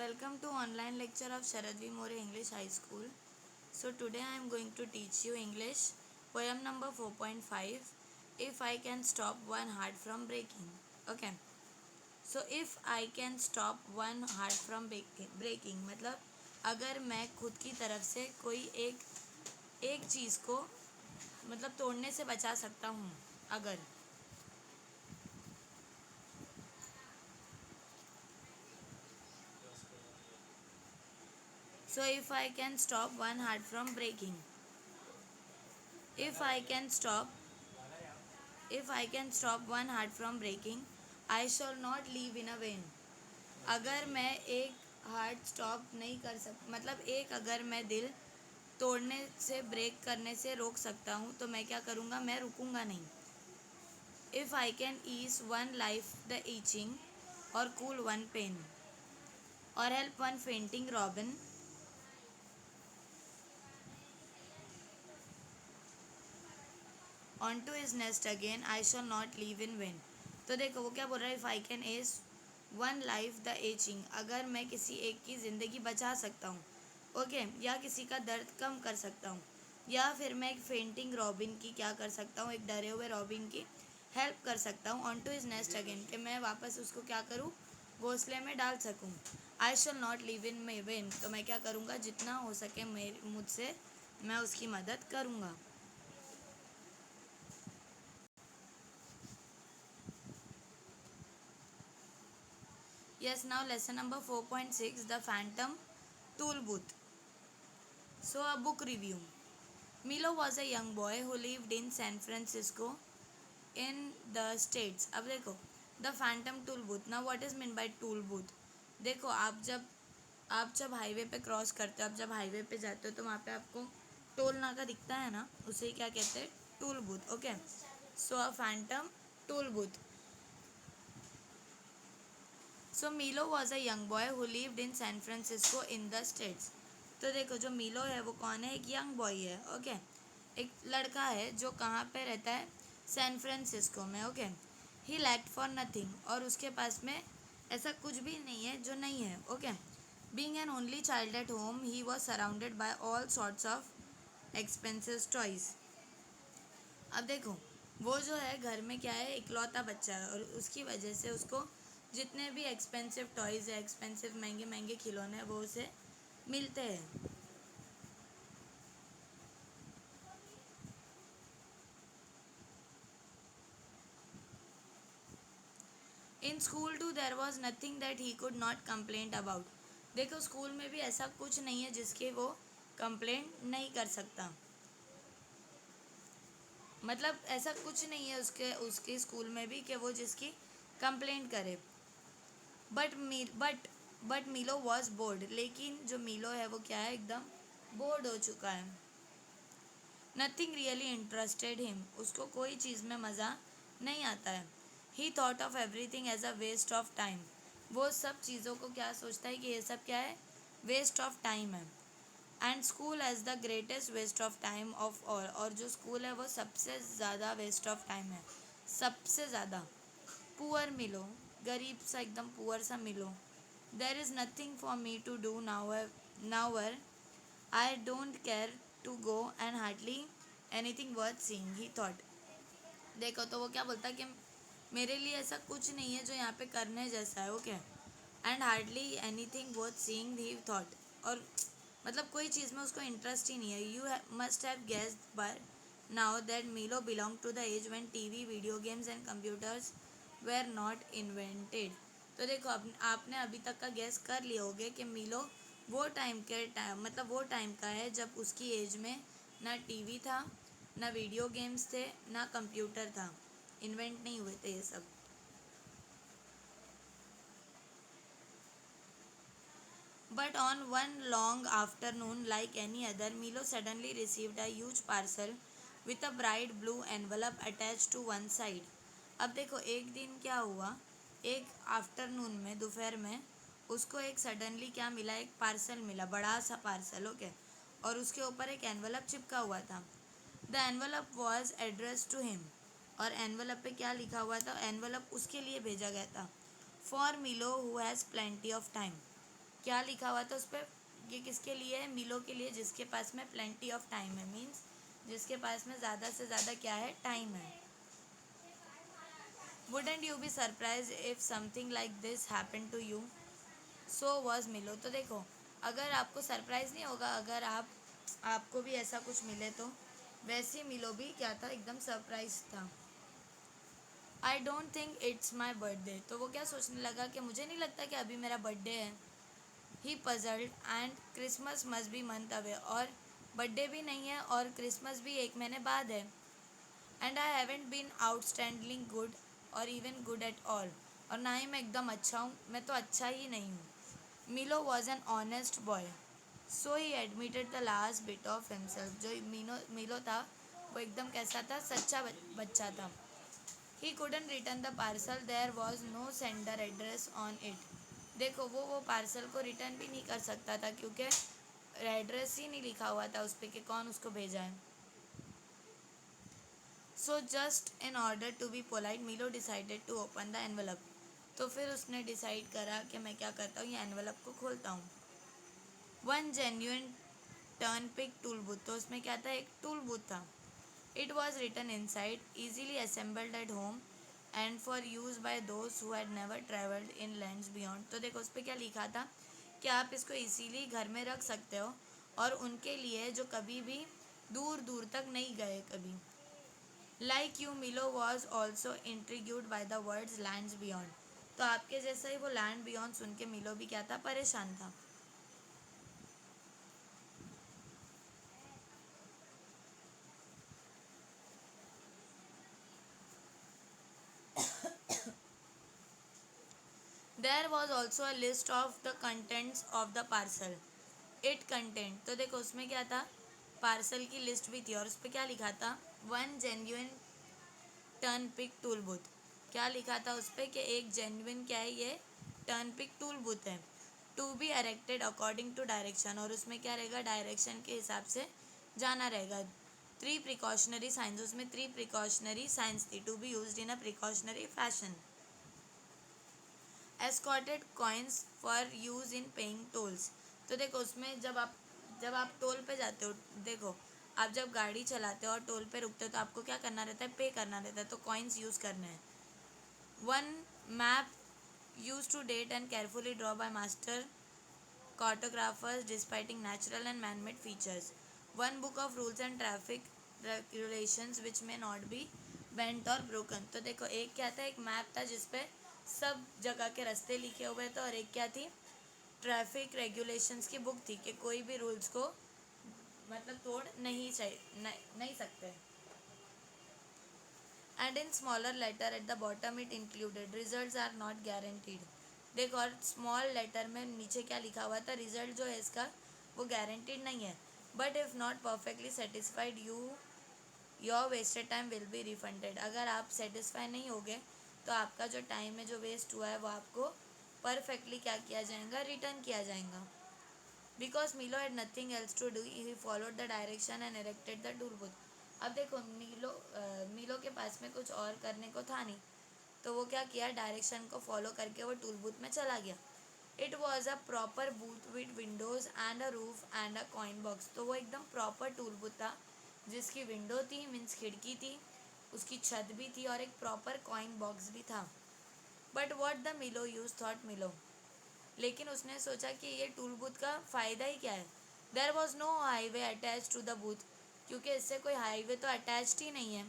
Welcome to online lecture of Sharad V. More English High School. So today I am going to teach you English poem number 4.5. If I can stop one heart from breaking. Okay. So if I can stop one heart from breaking मतलब अगर मैं खुद की तरफ से कोई एक चीज़ को मतलब तोड़ने से बचा सकता हूँ अगर So if I can stop one heart from breaking. If I can stop If I can stop one heart from breaking, I shall not live in a vain. अगर मैं एक हार्ट स्टॉप नहीं कर मतलब एक अगर मैं दिल तोड़ने से ब्रेक करने से रोक सकता हूँ तो मैं क्या करूँगा, मैं रुकूंगा नहीं. If I can ease one life the itching or cool one pain or help one fainting robin onto his nest again, I shall not live in vain. तो देखो वो क्या बोल रहा है, if I can ease one life the aching, अगर मैं किसी एक की ज़िंदगी बचा सकता हूँ, ओके, या किसी का दर्द कम कर सकता हूँ, या फिर मैं एक फेंटिंग रॉबिन की क्या कर सकता हूँ, एक डरे हुए रॉबिन की हेल्प कर सकता हूँ unto his nest again, कि मैं वापस उसको क्या करूँ, घोंसले में डाल सकूँ. I shall not live in vain, तो मैं क्या करूँगा, जितना हो सके मुझसे मैं उसकी मदद करूँगा. Yes, now lesson number 4.6, The Phantom Tool Booth. So, a book review. Milo was a young boy who lived in San Francisco in the States. अब देखो, The Phantom Tool Booth. Now, what is meant by tool booth? देखो, आप जब highway पे cross करते हो, आप जब हाईवे पे जाते हो तो वहाँ पे आपको टोल नाका दिखता है ना, उसे क्या कहते हैं, tollbooth. Okay, so a phantom tollbooth. So Milo was a young boy who lived in San Francisco in the States. तो देखो जो मीलो है वो कौन है, एक यंग बॉय है. ओके, एक लड़का है जो कहाँ पे रहता है, सैन फ्रांसिस्को में. Okay, he lacked for nothing, और उसके पास में ऐसा कुछ भी नहीं है जो नहीं है. Okay, being an only child at home he was surrounded by all sorts of expensive toys. अब देखो वो जो है घर में क्या है, इकलौता बच्चा है, और उसकी वजह से उसको जितने भी एक्सपेंसिव टॉयज़ है, एक्सपेंसिव महंगे महंगे खिलौने हैं, वो उसे मिलते हैं. In school too there was nothing that he could not complaint about. देखो स्कूल में भी ऐसा कुछ नहीं है जिसके वो कंप्लेंट नहीं कर सकता, मतलब ऐसा कुछ नहीं है उसके उसके स्कूल में भी कि वो जिसकी कंप्लेंट करे. बट मीलो वॉज बोर्ड, लेकिन जो मीलो है वो क्या है, एकदम बोर्ड हो चुका है. नथिंग रियली इंटरेस्टेड हिम, उसको कोई चीज़ में मज़ा नहीं आता है. He thought of everything as a waste of time, वो सब चीज़ों को क्या सोचता है कि ये सब क्या है, वेस्ट ऑफ टाइम है. And school as the greatest waste of time of all, और जो स्कूल है वो सबसे ज़्यादा वेस्ट ऑफ टाइम है, सबसे ज़्यादा. पुअर मिलो, गरीब सा एकदम पुअर सा Milo. There is nothing for me to do nowhere I don't care to go and hardly anything worth seeing, he thought. देखो तो वो क्या बोलता है कि मेरे लिए ऐसा कुछ नहीं है जो यहाँ पे करने जैसा है. Okay, and hardly anything worth seeing, he thought, और मतलब कोई चीज़ में उसको इंटरेस्ट ही नहीं है. You must have guessed by now that Milo belong to the age when TV, video games and computers were not invented. तो देखो आपने अभी तक का गेस कर लिया होगा कि मीलो वो टाइम मतलब वो टाइम का है जब उसकी एज में ना टीवी था, ना वीडियो गेम्स थे, ना कंप्यूटर था, इन्वेंट नहीं हुए थे ये सब. But on one long afternoon, like any other, Milo suddenly received a huge parcel with a bright blue envelope attached to one side. अब देखो एक दिन क्या हुआ, एक आफ्टरनून में, दोपहर में, उसको एक सडनली क्या मिला, एक पार्सल मिला, बड़ा सा पार्सल. ओके, और उसके ऊपर एक एनवलप चिपका हुआ था. The envelope was address to him, और एनवलप पे क्या लिखा हुआ था, एनवलप उसके लिए भेजा गया था. फॉर मिलो who has plenty of time, क्या लिखा हुआ था उस पर? ये किसके लिए है? मिलो के लिए, जिसके पास में प्लेंटी ऑफ टाइम है, मीन्स जिसके पास में ज़्यादा से ज़्यादा क्या है, टाइम है। Wouldn't you be surprise if something like this happen to you? So was Milo. तो देखो, अगर आपको सरप्राइज नहीं होगा अगर आपको भी ऐसा कुछ मिले तो, वैसे मिलो भी क्या था, एकदम सरप्राइज था। I don't think it's my birthday. तो वो क्या सोचने लगा कि मुझे नहीं लगता कि अभी मेरा बर्थडे है। He puzzled and Christmas must be month away. और बर्थडे भी नहीं है और क्रिसमस भी एक महीने बाद है। And I haven't been outstanding good or even good at all. और ना ही मैं एकदम अच्छा हूँ, मैं तो अच्छा ही नहीं हूँ। मिलो was an honest boy, so he admitted the last bit of himself. जो मिलो था वो एकदम कैसा था, सच्चा बच्चा था। He couldn't return the parcel, there was no sender address on it. देखो, वो पार्सल को रिटर्न भी नहीं कर सकता था क्योंकि एड्रेस ही नहीं लिखा हुआ था उस पर कि कौन उसको भेजा है। So just in order to be polite Milo decided to open the envelope. तो फिर उसने डिसाइड करा कि मैं क्या करता हूँ, ये एनवलप को खोलता हूँ। One genuine turnpike tollbooth. तो उसमें क्या था, एक टूल बूथ था। It was written inside, easily assembled at home and for use by those who had never travelled in lands beyond. तो देखो उस पर क्या लिखा था कि आप इसको इजीली घर में रख सकते हो और उनके लिए जो कभी भी दूर दूर तक नहीं गए कभी। Like you Milo was also intrigued by the words lands beyond. तो आपके जैसा ही वो लैंड बियॉन्ड सुन के मिलो भी क्या था, परेशान था। There was also a list of the contents of the parcel. It content. तो देखो उसमें क्या था, पार्सल की लिस्ट भी थी और उस पर क्या लिखा था, one genuine turnpike tollbooth. क्या लिखा था उस पर कि एक जेन्युइन क्या है, ये टर्न पिक टूल बूथ है। To be erected according to direction. और उसमें क्या रहेगा, डायरेक्शन के हिसाब से जाना रहेगा। थ्री प्रिकॉशनरी साइंस, उसमें थ्री प्रिकॉशनरी साइंस थी, to be use in a precautionary fashion. Assorted coins for use in paying tolls. तो देखो उसमें जब आप टोल पे जाते हो, देखो आप जब गाड़ी चलाते हो और टोल पे रुकते हो तो आपको क्या करना रहता है, पे करना रहता है, तो कॉइन्स यूज़ करने हैं। One map use to date and carefully draw by master cartographers displaying natural and man-made features. One book of rules and traffic regulations which may not be bent or broken. तो देखो एक क्या था, एक map था जिसपे सब जगह के रास्ते लिखे हुए थे और एक क्या थी, ट्रैफिक रेगुलेशंस की बुक थी कि कोई भी रूल्स को मतलब तोड़ नहीं चाहिए, नहीं सकते। And in smaller letter at the bottom it included results are not guaranteed. देखो और स्मॉल लेटर में नीचे क्या लिखा हुआ था, रिजल्ट जो है इसका वो गारंटीड नहीं है, but if not perfectly satisfied your wasted time will be refunded. अगर आप सेटिस्फाई नहीं होगे तो आपका जो टाइम है जो वेस्ट हुआ है वो आपको परफेक्टली क्या किया जाएगा, रिटर्न किया जाएगा। Because Milo had nothing else to do he followed the direction and erected the tollbooth. अब देखो मिलो के पास में कुछ और करने को था नहीं, तो वो क्या किया, डायरेक्शन को फॉलो करके वो टूल बूथ में चला गया। It was a proper booth with Windows and a roof and a coin box. तो वो एकदम प्रॉपर टूल बूथ था जिसकी विंडो थी, मीन्स खिड़की थी, उसकी छत भी थी और एक प्रॉपर कॉइन बॉक्स भी था। बट वॉट द मिलो यूज थॉट मिलो। लेकिन उसने सोचा कि ये टूल बूथ का फ़ायदा ही क्या है। There was no highway attach to the booth, क्योंकि इससे कोई हाईवे तो अटैच्ड ही नहीं है।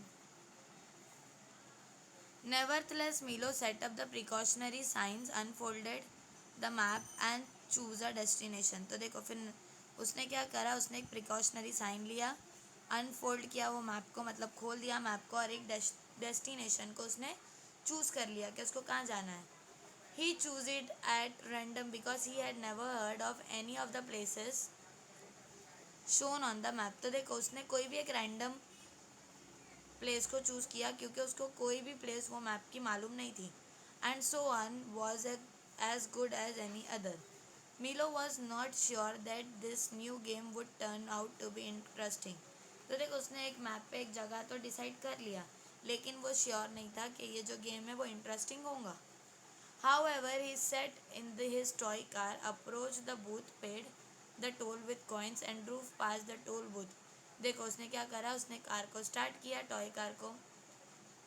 नेवरथलेस मिलो set up the precautionary science unfolded the map and choose a destination. तो देखो फिर उसने क्या करा, उसने एक प्रिकॉशनरी साइन लिया, अनफोल्ड किया वो मैप को, मतलब खोल दिया मैप को, और एक डेस्टिनेशन को उसने चूज़ कर लिया कि उसको कहाँ जाना है। He chose it at random because he had never heard of any of the places shown on the map। तो देखो उसने कोई भी एक रैंडम प्लेस को चूज़ किया क्योंकि उसको कोई भी प्लेस वो मैप की मालूम नहीं थी। And so on was as good as any other. Milo was not sure that this new game would turn out to be interesting. तो देखो उसने एक मैप पे एक जगह तो डिसाइड कर लिया, लेकिन वो श्योर नहीं था कि ये जो गेम है वो इंटरेस्टिंग होगा। However, he sat in his toy car, approached the booth, paid the toll with coins and drove past the toll booth. देखो उसने क्या करा, उसने कार को स्टार्ट किया, टॉय कार को,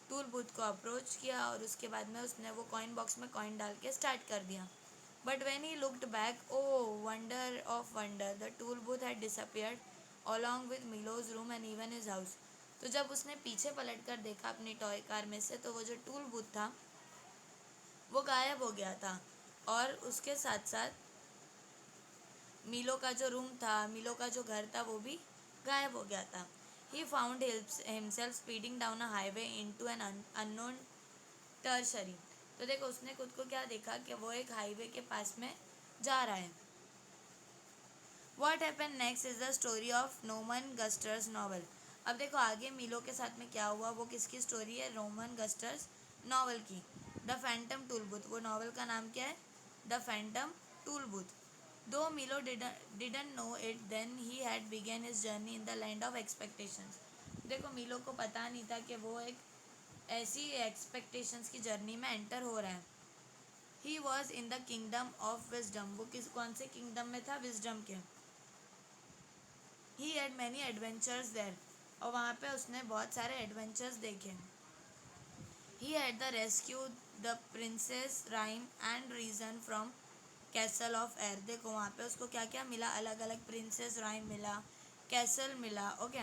टूल बूथ को अप्रोच किया और उसके बाद में उसने वो कॉइन बॉक्स में कॉइन डाल के स्टार्ट कर दिया. But when he looked back, oh wonder of wonder, the tollbooth had disappeared along with Milo's room and even his house. तो जब उसने पीछे पलट कर देखा अपनी टॉय कार में से, तो वो जो टूल बूथ था वो गायब हो गया था और उसके साथ साथ मिलो का जो रूम था, मिलो का जो घर था, वो भी गायब हो गया था. He found himself speeding down a highway into an unknown tertiary. तो देखो उसने खुद को क्या देखा कि वो एक हाईवे के पास में जा रहा है. What happen next is the story of Norton Juster's novel. अब देखो आगे मिलो के साथ में क्या हुआ, वो किसकी स्टोरी है, रोमन गस्टर्स नॉवल की. द फैंटम टूल बूथ, वो नॉवल का नाम क्या है, द फैंटम टूल बूथ. दो मिलो didn't know it then, he had began his journey in the land of expectations. देखो मिलो को पता नहीं था कि वो एक ऐसी एक्सपेक्टेशंस की जर्नी में एंटर हो रहा है. He was in the kingdom of wisdom, वो कौन से किंगडम में था, विजडम के. He had many adventures there, और वहाँ पे उसने बहुत सारे एडवेंचर्स देखे. He had the rescue the princess Rhyme and Reason from castle of air. देखो वहाँ पे उसको क्या क्या मिला, अलग अलग प्रिंसेस राइम मिला, कैसल मिला. Okay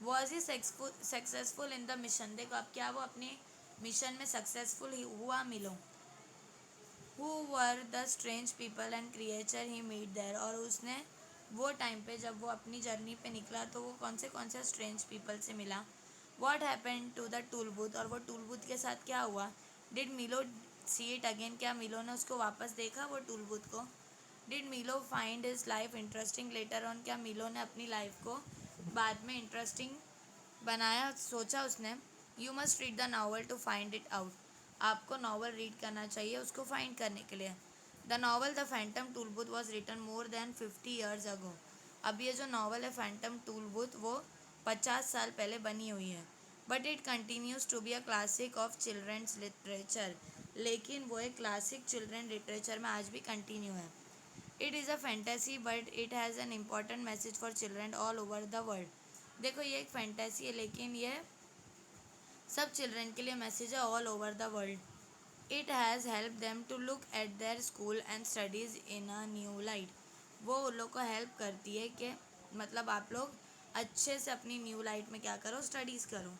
was he successful in the mission. देखो अब क्या वो अपने मिशन में सक्सेसफुल हुआ Milo. Who were the strange people and creature he meet there, और उसने वो टाइम पे जब वो अपनी जर्नी पे निकला तो वो कौन से स्ट्रेंज पीपल से मिला. What happen to the tollbooth, और वो टूल बूथ के साथ क्या हुआ. डिड मिलो सी इट अगेन, क्या मिलो ने उसको वापस देखा वो टूल बूथ को. डिड मिलो find his life interesting later on, क्या मिलो ने अपनी लाइफ को बाद में इंटरेस्टिंग बनाया, सोचा उसने. You must read the novel to find it out, आपको नावल रीड करना चाहिए उसको फाइंड करने के लिए. The novel the Phantom tollbooth was written more than 50 years ago. अब ये जो नावल है फैंटम टूल बूथ, वो 50 साल पहले बनी हुई है. But it continues to be a classic of children's literature, लेकिन वो एक क्लासिक चिल्ड्रन लिटरेचर में आज भी कंटिन्यू है. It is a fantasy but it has an important message for children all over the world. देखो ये एक फैंटेसी है लेकिन ये सब चिल्ड्रन के लिए मैसेज है all over the world. It has help them to look at their school and studies in a new light. वो उन लोग को हेल्प करती है कि मतलब आप लोग अच्छे से अपनी न्यू लाइट में क्या करो, स्टडीज़ करो.